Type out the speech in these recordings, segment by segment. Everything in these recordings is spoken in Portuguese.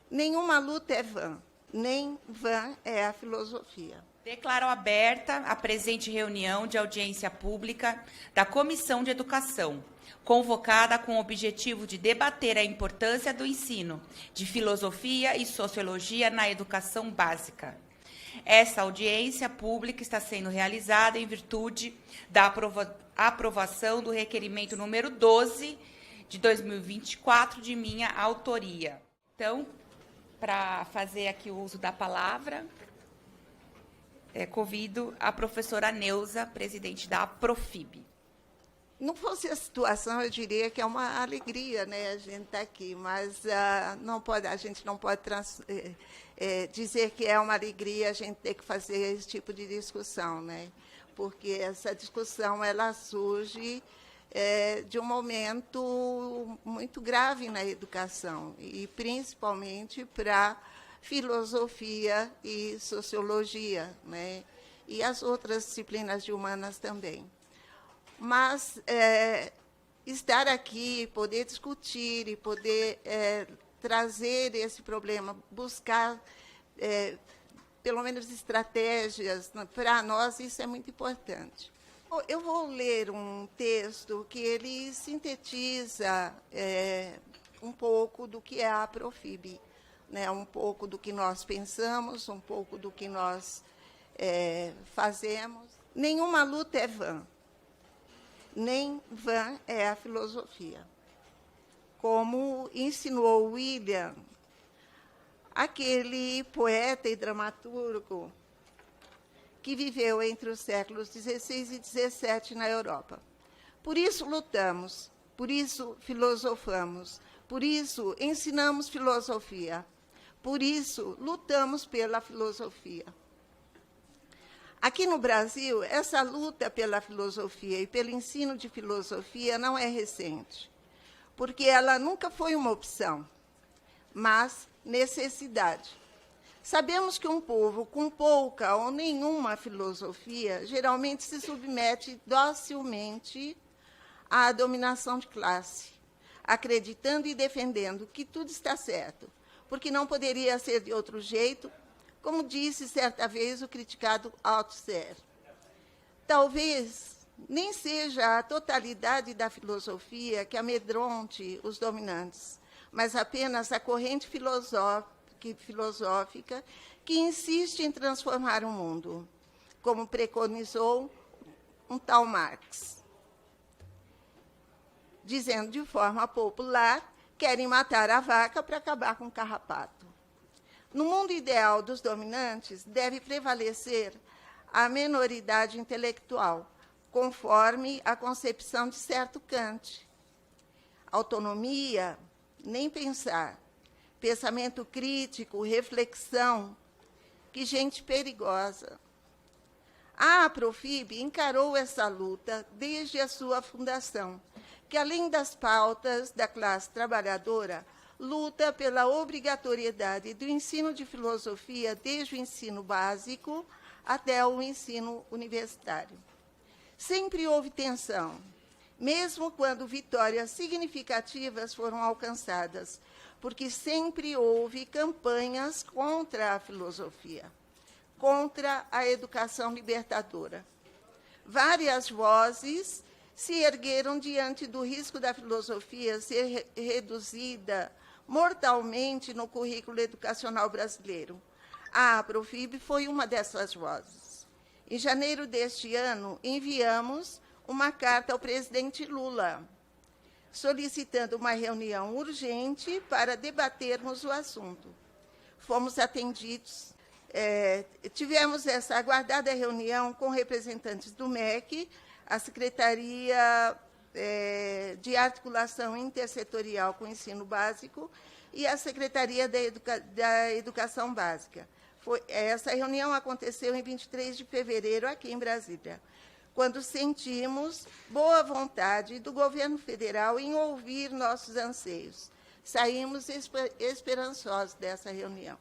Nenhuma luta é vã, nem vã é a filosofia. Declaro aberta a presente reunião de audiência pública da Comissão de Educação, convocada com o objetivo de debater a importância do ensino de filosofia e sociologia na educação básica. Essa audiência pública está sendo realizada em virtude da aprovação do requerimento número 12 de 2024, de minha autoria. Então, para fazer aqui o uso da palavra, convido a professora Neuza, presidente da Aprofib. Não fosse a situação, eu diria que é uma alegria, né, a gente estar aqui, mas a gente não pode dizer que é uma alegria a gente ter que fazer esse tipo de discussão, né, porque essa discussão ela surge de um momento muito grave na educação, e principalmente para filosofia e sociologia, né, e as outras disciplinas de humanas também. Mas estar aqui, poder discutir e poder trazer esse problema, buscar, pelo menos, estratégias para nós, isso é muito importante. Eu vou ler um texto que ele sintetiza um pouco do que é a Aprofib, né? Um pouco do que nós pensamos, um pouco do que nós fazemos. Nenhuma luta é vã. Nem vã é a filosofia. Como insinuou William, aquele poeta e dramaturgo que viveu entre os séculos XVI e XVII na Europa. Por isso lutamos, por isso filosofamos, por isso ensinamos filosofia, por isso lutamos pela filosofia. Aqui no Brasil, essa luta pela filosofia e pelo ensino de filosofia não é recente, porque ela nunca foi uma opção, mas necessidade. Sabemos que um povo com pouca ou nenhuma filosofia geralmente se submete docilmente à dominação de classe, acreditando e defendendo que tudo está certo, porque não poderia ser de outro jeito, como disse certa vez o criticado Althusser. Talvez nem seja a totalidade da filosofia que amedronte os dominantes, mas apenas a corrente filosófica que insiste em transformar o mundo, como preconizou um tal Marx. Dizendo de forma popular, querem matar a vaca para acabar com o carrapato. No mundo ideal dos dominantes, deve prevalecer a menoridade intelectual, conforme a concepção de certo Kant. Autonomia, nem pensar. Pensamento crítico, reflexão. Que gente perigosa. A Aprofib encarou essa luta desde a sua fundação, que, além das pautas da classe trabalhadora, luta pela obrigatoriedade do ensino de filosofia desde o ensino básico até o ensino universitário. Sempre houve tensão, mesmo quando vitórias significativas foram alcançadas, porque sempre houve campanhas contra a filosofia, contra a educação libertadora. Várias vozes se ergueram diante do risco da filosofia ser reduzida mortalmente no currículo educacional brasileiro. A Aprofib foi uma dessas vozes. Em janeiro deste ano, enviamos uma carta ao presidente Lula, solicitando uma reunião urgente para debatermos o assunto. Fomos atendidos. Tivemos essa aguardada reunião com representantes do MEC, a Secretaria de Articulação Intersetorial com o Ensino Básico e a Secretaria da Educação Básica. Essa reunião aconteceu em 23 de fevereiro, aqui em Brasília, quando sentimos boa vontade do governo federal em ouvir nossos anseios. Saímos esperançosos dessa reunião.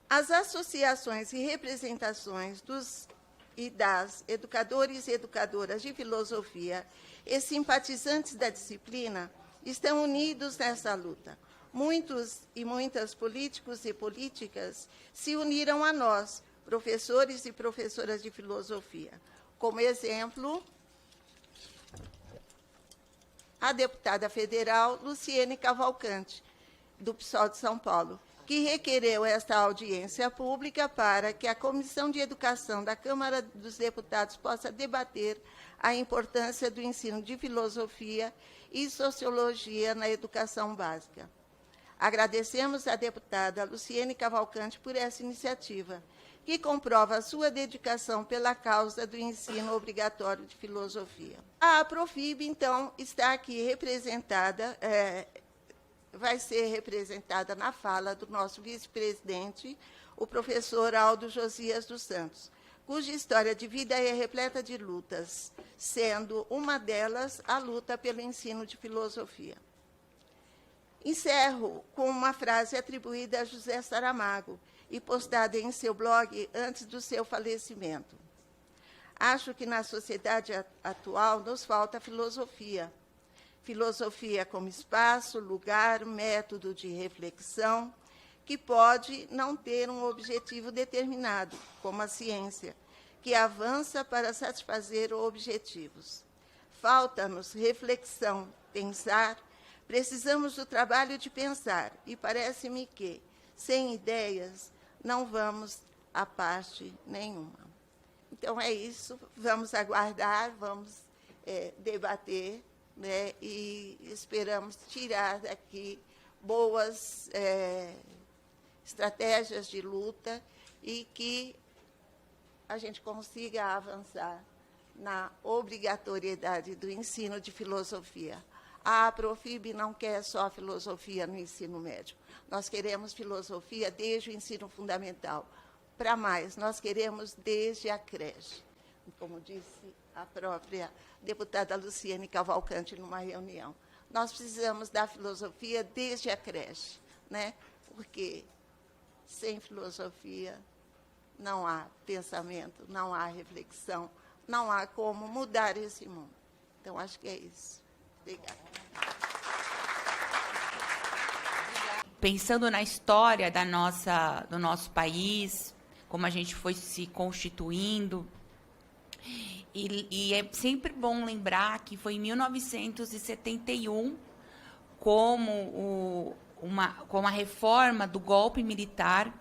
As associações e representações dos e das educadores e educadoras de filosofia e simpatizantes da disciplina estão unidos nessa luta. muitos e muitas políticos e políticas se uniram a nós, professores e professoras de filosofia. Como exemplo, a deputada federal Luciene Cavalcante, do PSOL de São Paulo, que requereu esta audiência pública para que a Comissão de Educação da Câmara dos Deputados possa debater a importância do ensino de filosofia e sociologia na educação básica. Agradecemos à deputada Luciene Cavalcante por essa iniciativa, que comprova a sua dedicação pela causa do ensino obrigatório de filosofia. A Profib, então, está aqui representada, vai ser representada na fala do nosso vice-presidente, o professor Aldo Josias dos Santos, cuja história de vida é repleta de lutas, sendo uma delas a luta pelo ensino de filosofia. Encerro com uma frase atribuída a José Saramago e postada em seu blog antes do seu falecimento. Acho que na sociedade atual nos falta filosofia. Filosofia como espaço, lugar, método de reflexão, que pode não ter um objetivo determinado, como a ciência, que avança para satisfazer objetivos. Falta-nos reflexão, pensar. Precisamos do trabalho de pensar, e parece-me que, sem ideias, não vamos a parte nenhuma. Então, é isso. Vamos aguardar, vamos debater, né, e esperamos tirar daqui boas estratégias de luta e que a gente consiga avançar na obrigatoriedade do ensino de filosofia. A Profib não quer só filosofia no ensino médio. Nós queremos filosofia desde o ensino fundamental. Para mais, nós queremos desde a creche. Como disse a própria deputada Luciene Cavalcante numa reunião. Nós precisamos da filosofia desde a creche, né? Porque sem filosofia não há pensamento, não há reflexão, não há como mudar esse mundo. Então, acho que é isso. Obrigada. Pensando na história do nosso país, como a gente foi se constituindo, e é sempre bom lembrar que foi em 1971, com a reforma do golpe militar,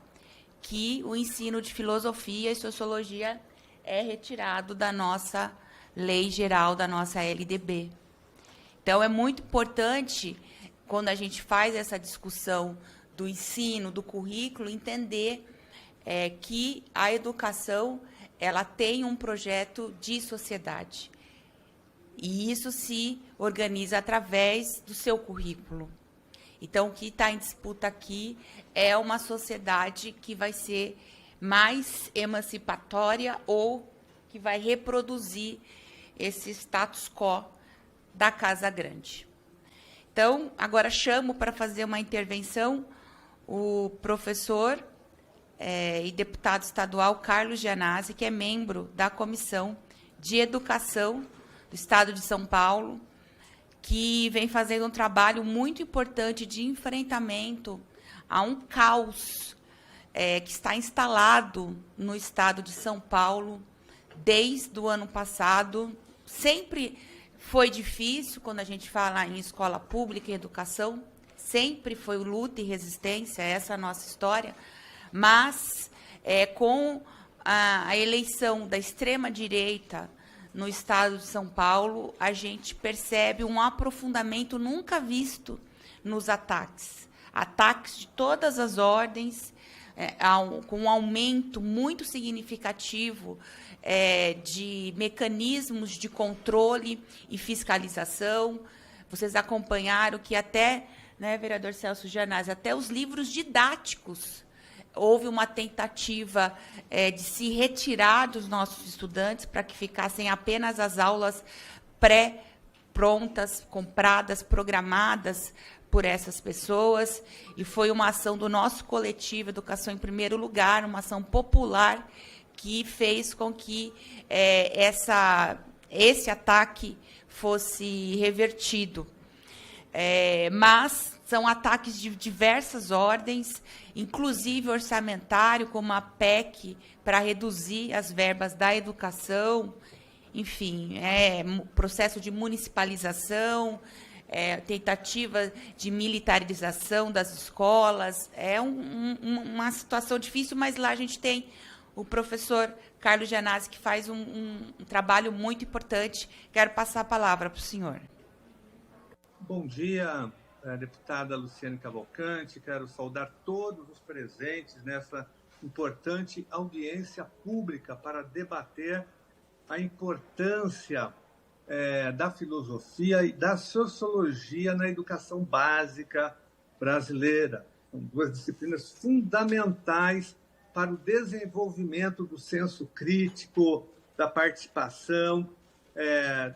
que o ensino de filosofia e sociologia é retirado da nossa lei geral, da nossa LDB. Então, é muito importante, quando a gente faz essa discussão do ensino, do currículo, entender que a educação ela tem um projeto de sociedade. E isso se organiza através do seu currículo. Então, o que está em disputa aqui é uma sociedade que vai ser mais emancipatória ou que vai reproduzir esse status quo da Casa Grande. Então, agora chamo para fazer uma intervenção o professor e deputado estadual Carlos Gianazzi, que é membro da Comissão de Educação do Estado de São Paulo, que vem fazendo um trabalho muito importante de enfrentamento a um caos que está instalado no Estado de São Paulo desde o ano passado. Sempre foi difícil quando a gente fala em escola pública e educação, sempre foi luta e resistência, essa é a nossa história, mas com a eleição da extrema-direita no Estado de São Paulo, a gente percebe um aprofundamento nunca visto nos ataques. Ataques de todas as ordens, com um aumento muito significativo de mecanismos de controle e fiscalização. Vocês acompanharam que até, né, vereador Celso Gianazzi, até os livros didáticos, houve uma tentativa de se retirar dos nossos estudantes para que ficassem apenas as aulas pré-prontas, compradas, programadas por essas pessoas, e foi uma ação do nosso coletivo Educação em Primeiro Lugar, uma ação popular que fez com que esse ataque fosse revertido. Mas São ataques de diversas ordens, inclusive orçamentário, como a PEC, para reduzir as verbas da educação. Enfim, processo de municipalização, tentativa de militarização das escolas. É uma situação difícil, mas lá a gente tem o professor Carlos Gianazzi, que faz um trabalho muito importante. Quero passar a palavra para o senhor. Bom dia, deputada Luciane Cavalcante. Quero saudar todos os presentes nessa importante audiência pública para debater a importância da filosofia e da sociologia na educação básica brasileira. São duas disciplinas fundamentais para o desenvolvimento do senso crítico, da participação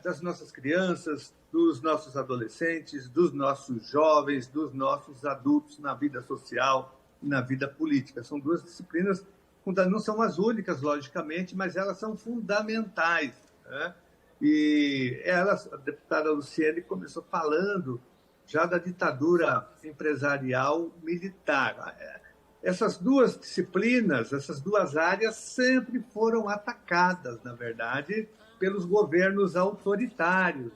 das nossas crianças, dos nossos adolescentes, dos nossos jovens, dos nossos adultos na vida social e na vida política. São duas disciplinas, não são as únicas, logicamente, mas elas são fundamentais, né? E a deputada Luciane começou falando já da ditadura empresarial militar. Essas duas disciplinas, essas duas áreas sempre foram atacadas, na verdade, pelos governos autoritários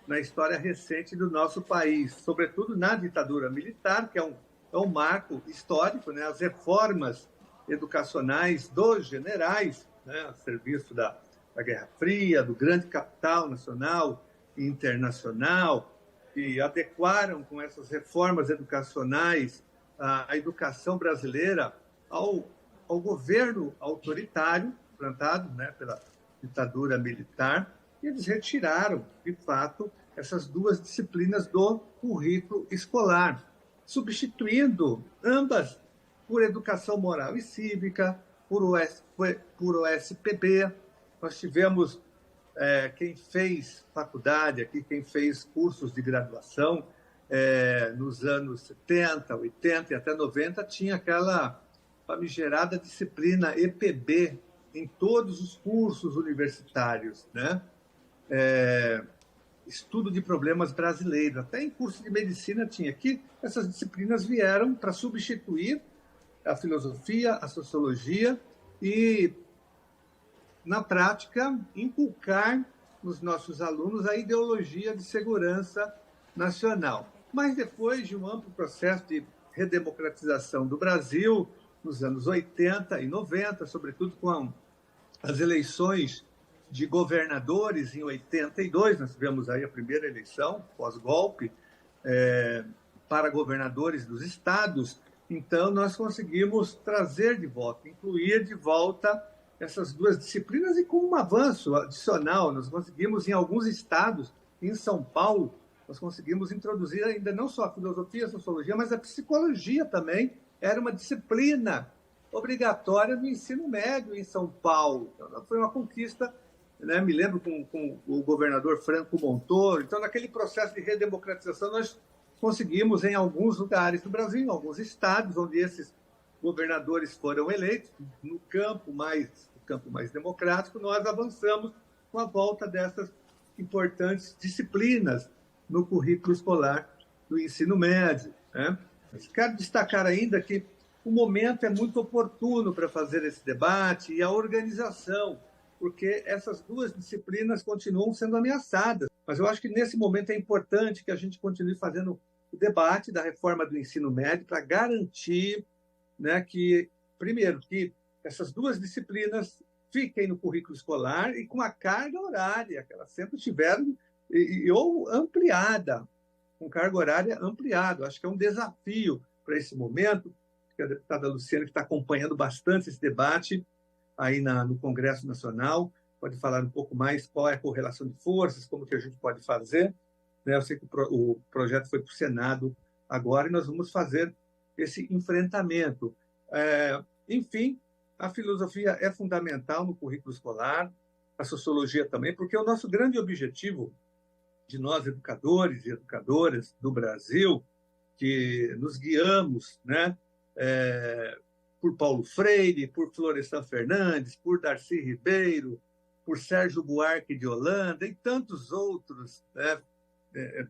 na história recente do nosso país, sobretudo na ditadura militar, que é um marco histórico, né? As reformas educacionais dos generais, né? A serviço da Guerra Fria, do grande capital nacional e internacional, que adequaram com essas reformas educacionais a educação brasileira ao governo autoritário plantado, né, pela ditadura militar, e eles retiraram, de fato, essas duas disciplinas do currículo escolar, substituindo ambas por educação moral e cívica, por OSPB. Nós tivemos quem fez faculdade aqui, quem fez cursos de graduação nos anos 70, 80 e até 90, tinha aquela famigerada disciplina EPB em todos os cursos universitários, né? Estudo de problemas brasileiros. Até em curso de medicina tinha. Aqui, essas disciplinas vieram para substituir a filosofia, a sociologia e, na prática, inculcar nos nossos alunos a ideologia de segurança nacional. Mas depois de um amplo processo de redemocratização do Brasil, nos anos 80 e 90, sobretudo com as eleições de governadores em 82, nós tivemos aí a primeira eleição, pós-golpe, para governadores dos estados. Então, nós conseguimos trazer de volta, incluir de volta essas duas disciplinas e com um avanço adicional. Nós conseguimos, em alguns estados, em São Paulo, nós conseguimos introduzir ainda não só a filosofia, a sociologia, mas a psicologia também. Era uma disciplina obrigatória no ensino médio em São Paulo. Então, foi uma conquista, né? Me lembro com o governador Franco Montoro. Então, naquele processo de redemocratização, nós conseguimos, em alguns lugares do Brasil, em alguns estados, onde esses governadores foram eleitos, no campo mais democrático, nós avançamos com a volta dessas importantes disciplinas no currículo escolar do ensino médio, né? Mas quero destacar ainda que o momento é muito oportuno para fazer esse debate e a organização, porque essas duas disciplinas continuam sendo ameaçadas. Mas eu acho que nesse momento é importante que a gente continue fazendo o debate da reforma do ensino médio para garantir, né, que, primeiro, que essas duas disciplinas fiquem no currículo escolar e com a carga horária que elas sempre tiveram, ou ampliada, com carga horária ampliada. Acho que é um desafio para esse momento, que a deputada Luciane, que está acompanhando bastante esse debate aí no Congresso Nacional, pode falar um pouco mais qual é a correlação de forças, como que a gente pode fazer, né? Eu sei que o projeto foi para o Senado agora e nós vamos fazer esse enfrentamento. Enfim, a filosofia é fundamental no currículo escolar, a sociologia também, porque o nosso grande objetivo de nós, educadores e educadoras do Brasil, que nos guiamos, né, por Paulo Freire, por Florestan Fernandes, por Darcy Ribeiro, por Sérgio Buarque de Holanda e tantos outros, né,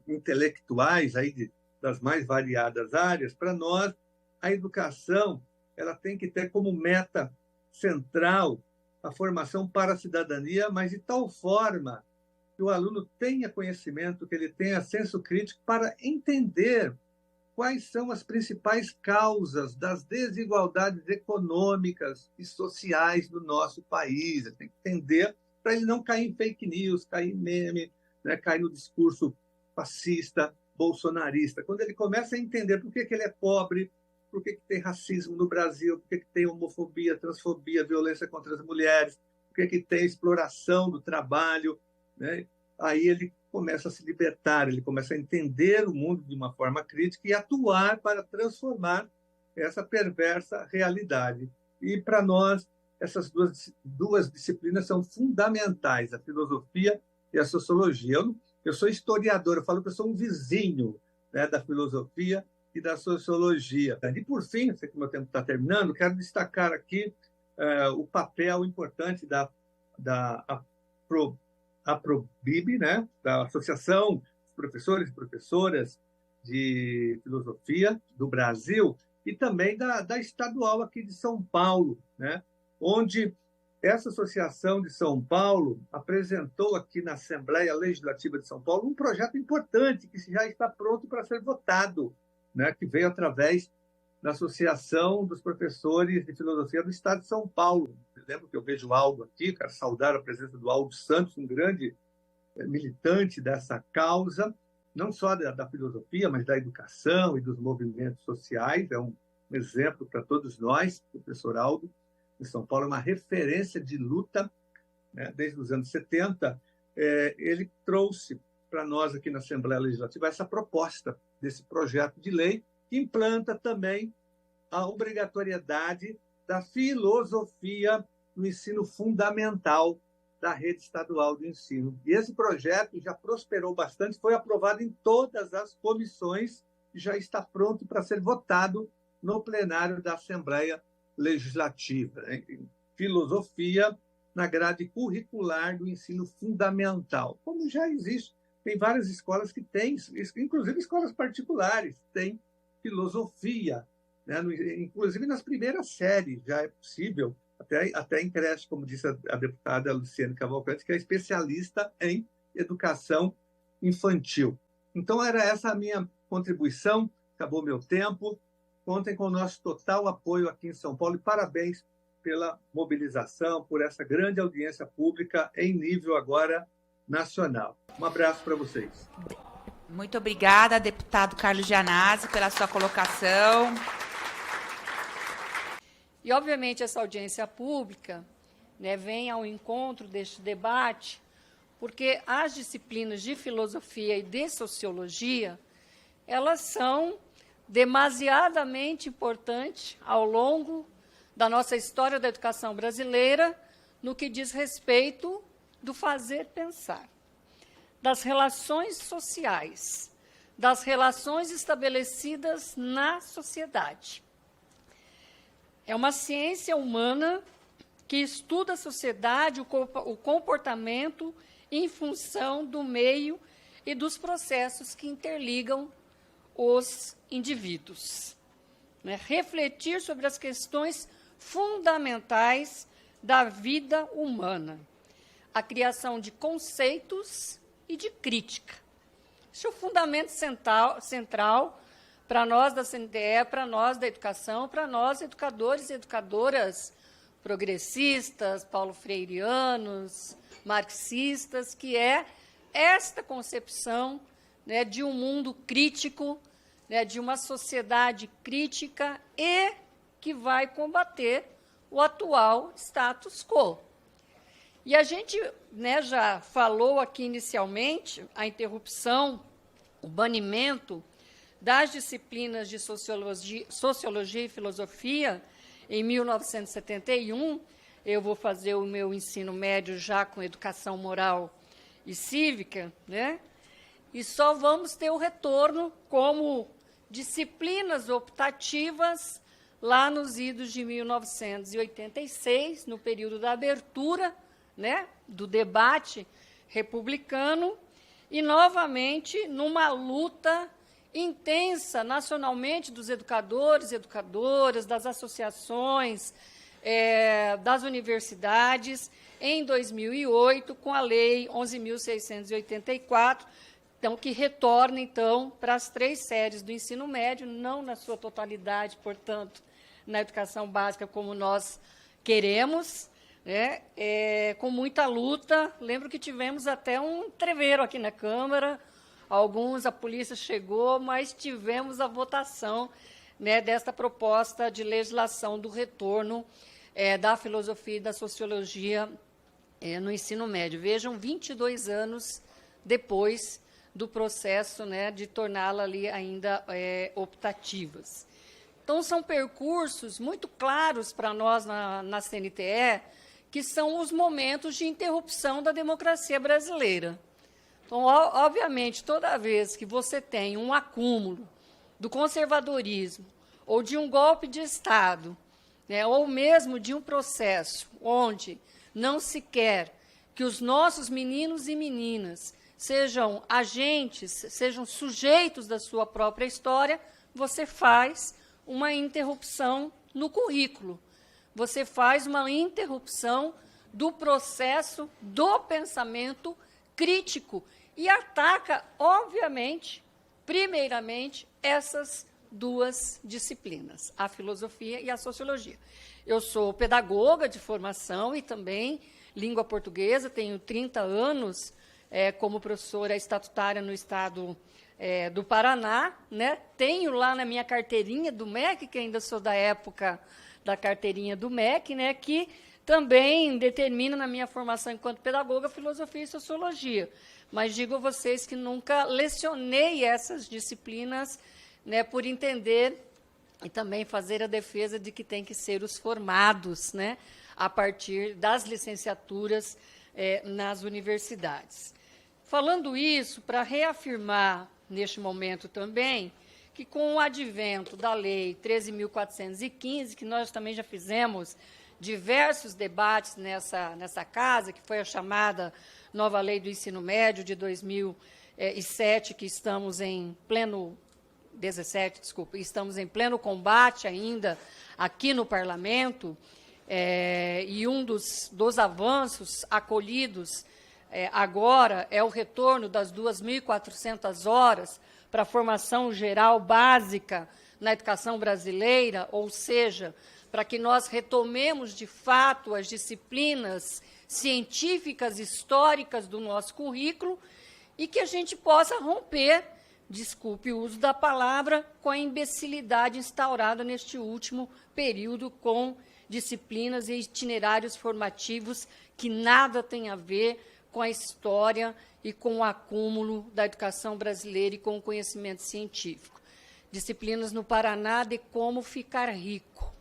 intelectuais aí das mais variadas áreas, para nós, a educação ela tem que ter como meta central a formação para a cidadania, mas de tal forma que o aluno tenha conhecimento, que ele tenha senso crítico para entender quais são as principais causas das desigualdades econômicas e sociais do nosso país. Ele tem que entender para ele não cair em fake news, cair em meme, né, cair no discurso fascista, bolsonarista. Quando ele começa a entender por que ele é pobre, por que tem racismo no Brasil, por que tem homofobia, transfobia, violência contra as mulheres, por que tem exploração do trabalho, né? Aí ele começa a se libertar, ele começa a entender o mundo de uma forma crítica e atuar para transformar essa perversa realidade. E, para nós, essas duas disciplinas são fundamentais, a filosofia e a sociologia. Eu sou historiador, eu falo que eu sou um vizinho, né, da filosofia e da sociologia. E, por fim, sei que o meu tempo está terminando, quero destacar aqui o papel importante da APROBIB, né, da Associação dos Professores e Professoras de Filosofia do Brasil, e também da estadual aqui de São Paulo, né, onde essa associação de São Paulo apresentou aqui na Assembleia Legislativa de São Paulo um projeto importante que já está pronto para ser votado, né, que veio através da Associação dos Professores de Filosofia do Estado de São Paulo. Eu lembro que eu vejo o Aldo aqui, quero saudar a presença do Aldo Santos, um grande militante dessa causa, não só da filosofia, mas da educação e dos movimentos sociais. É um exemplo para todos nós. O professor Aldo, em São Paulo, é uma referência de luta, né, desde os anos 70. Ele trouxe para nós aqui na Assembleia Legislativa essa proposta desse projeto de lei, que implanta também a obrigatoriedade da filosofia no ensino fundamental da rede estadual de ensino. E esse projeto já prosperou bastante, foi aprovado em todas as comissões e já está pronto para ser votado no plenário da Assembleia Legislativa, né? Filosofia na grade curricular do ensino fundamental, como já existe. Tem várias escolas que têm, inclusive escolas particulares, têm filosofia, né? Inclusive nas primeiras séries já é possível, até em creche, como disse a deputada Luciane Cavalcante, que é especialista em educação infantil. Então, era essa a minha contribuição. Acabou meu tempo. Contem com o nosso total apoio aqui em São Paulo e parabéns pela mobilização, por essa grande audiência pública em nível agora nacional. Um abraço para vocês. Muito obrigada, deputado Carlos Gianazzi, pela sua colocação. E, obviamente, essa audiência pública, né, vem ao encontro deste debate, porque as disciplinas de filosofia e de sociologia, elas são demasiadamente importantes ao longo da nossa história da educação brasileira, no que diz respeito do fazer pensar, das relações sociais, das relações estabelecidas na sociedade. É uma ciência humana que estuda a sociedade, o comportamento em função do meio e dos processos que interligam os indivíduos. Né? Refletir sobre as questões fundamentais da vida humana, a criação de conceitos e de crítica. Esse é o fundamento central para nós da CNTE, para nós da educação, para nós educadores e educadoras progressistas, paulo-freireanos, marxistas, que é esta concepção, né, de um mundo crítico, né, de uma sociedade crítica e que vai combater o atual status quo. E a gente, né, já falou aqui inicialmente a interrupção, o banimento das disciplinas de sociologia e filosofia em 1971. Eu vou fazer o meu ensino médio já com educação moral e cívica, né? E só vamos ter o retorno como disciplinas optativas lá nos idos de 1986, no período da abertura, né, do debate republicano, e, novamente, numa luta intensa nacionalmente dos educadores e educadoras, das associações, das universidades, em 2008, com a Lei 11.684, então, que retorna, então, para as 3 séries do ensino médio, não na sua totalidade, portanto, na educação básica como nós queremos, né? Com muita luta. Lembro que tivemos até um treveiro aqui na Câmara, a polícia chegou, mas tivemos a votação, né, desta proposta de legislação do retorno da filosofia e da sociologia no ensino médio. Vejam, 22 anos depois do processo, né, de torná-la ali ainda optativas. Então, são percursos muito claros para nós na CNTE, que são os momentos de interrupção da democracia brasileira. Então, obviamente, toda vez que você tem um acúmulo do conservadorismo ou de um golpe de Estado, né, ou mesmo de um processo onde não se quer que os nossos meninos e meninas sejam agentes, sejam sujeitos da sua própria história, você faz uma interrupção no currículo. Você faz uma interrupção do processo do pensamento crítico e ataca, obviamente, primeiramente, essas 2 disciplinas, a filosofia e a sociologia. Eu sou pedagoga de formação e também língua portuguesa, tenho 30 anos como professora estatutária no estado do Paraná, né? Tenho lá na minha carteirinha do MEC, que ainda sou da época da carteirinha do MEC, né, que também determina na minha formação enquanto pedagoga filosofia e sociologia. Mas digo a vocês que nunca lecionei essas disciplinas, né, por entender e também fazer a defesa de que tem que ser os formados, né, a partir das licenciaturas nas universidades. Falando isso, para reafirmar neste momento também que, com o advento da Lei 13.415, que nós também já fizemos diversos debates nessa casa, que foi a chamada nova Lei do Ensino Médio de 2007, que estamos em pleno... 17, desculpa, estamos em pleno combate ainda aqui no Parlamento, e um dos avanços acolhidos agora é o retorno das 2.400 horas para a formação geral básica na educação brasileira, ou seja, para que nós retomemos, de fato, as disciplinas científicas históricas do nosso currículo e que a gente possa romper, desculpe o uso da palavra, com a imbecilidade instaurada neste último período com disciplinas e itinerários formativos que nada têm a ver com a história e com o acúmulo da educação brasileira e com o conhecimento científico. Disciplinas no Paraná de como ficar rico.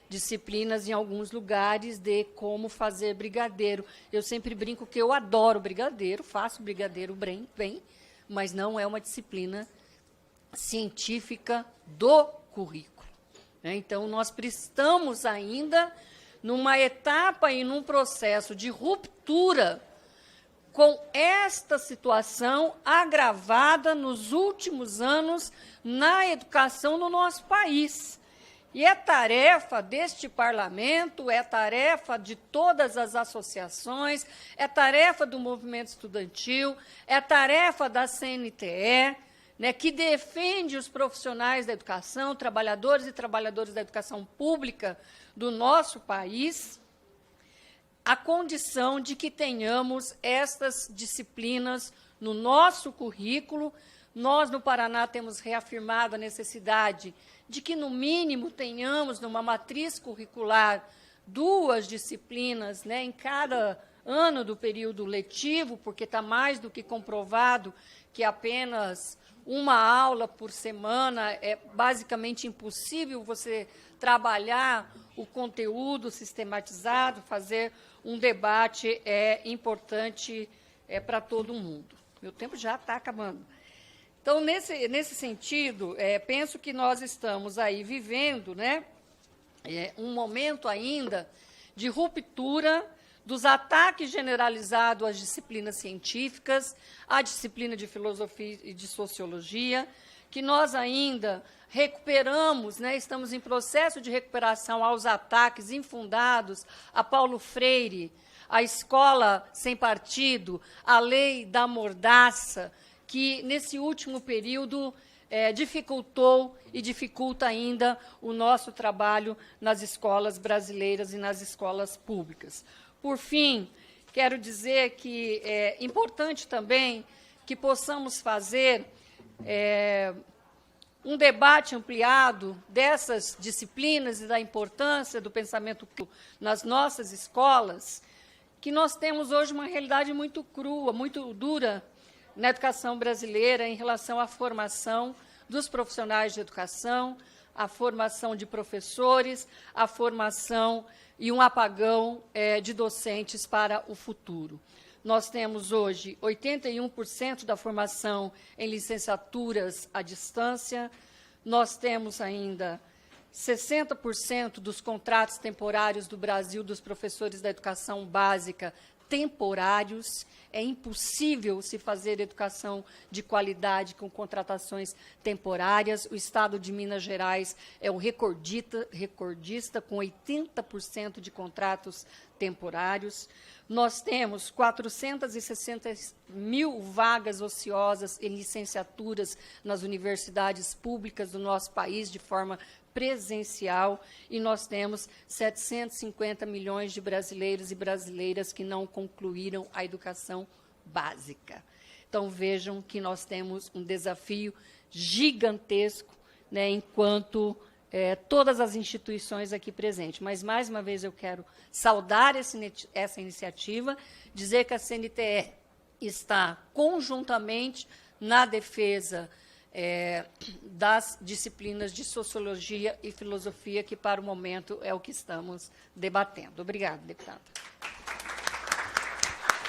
Disciplinas em alguns lugares de como fazer brigadeiro. Eu sempre brinco que eu adoro brigadeiro, faço brigadeiro bem, mas não é uma disciplina científica do currículo. Então, nós estamos ainda numa etapa e num processo de ruptura com esta situação agravada nos últimos anos na educação no nosso país. E é tarefa deste parlamento, é tarefa de todas as associações, é tarefa do movimento estudantil, é tarefa da CNTE, né, que defende os profissionais da educação, trabalhadores e trabalhadoras da educação pública do nosso país, a condição de que tenhamos estas disciplinas no nosso currículo. Nós, no Paraná, temos reafirmado a necessidade de que, no mínimo, tenhamos, numa matriz curricular, 2 disciplinas, né, em cada ano do período letivo, porque está mais do que comprovado que apenas uma aula por semana é basicamente impossível você trabalhar o conteúdo sistematizado, fazer um debate importante para todo mundo. Meu tempo já está acabando. Então, nesse sentido, penso que nós estamos aí vivendo, né, um momento ainda de ruptura dos ataques generalizados às disciplinas científicas, à disciplina de filosofia e de sociologia, que nós ainda recuperamos, né, estamos em processo de recuperação aos ataques infundados a Paulo Freire, a escola sem partido, a lei da mordaça, que, nesse último período, dificultou e dificulta ainda o nosso trabalho nas escolas brasileiras e nas escolas públicas. Por fim, quero dizer que é importante também que possamos fazer um debate ampliado dessas disciplinas e da importância do pensamento nas nossas escolas, que nós temos hoje uma realidade muito crua, muito dura na educação brasileira em relação à formação dos profissionais de educação, a formação de professores, a formação e um apagão de docentes para o futuro. Nós temos hoje 81% da formação em licenciaturas à distância, nós temos ainda 60% dos contratos temporários do Brasil dos professores da educação básica temporários. É impossível se fazer educação de qualidade com contratações temporárias. O Estado de Minas Gerais é o recordista com 80% de contratos temporários. Nós temos 460 mil vagas ociosas em licenciaturas nas universidades públicas do nosso país, de forma presencial, e nós temos 750 milhões de brasileiros e brasileiras que não concluíram a educação básica. Então, vejam que nós temos um desafio gigantesco, né, enquanto todas as instituições aqui presentes. Mas, mais uma vez, eu quero saudar essa iniciativa, dizer que a CNTE está conjuntamente na defesa das disciplinas de sociologia e filosofia, que, para o momento, é o que estamos debatendo. Obrigada, deputada.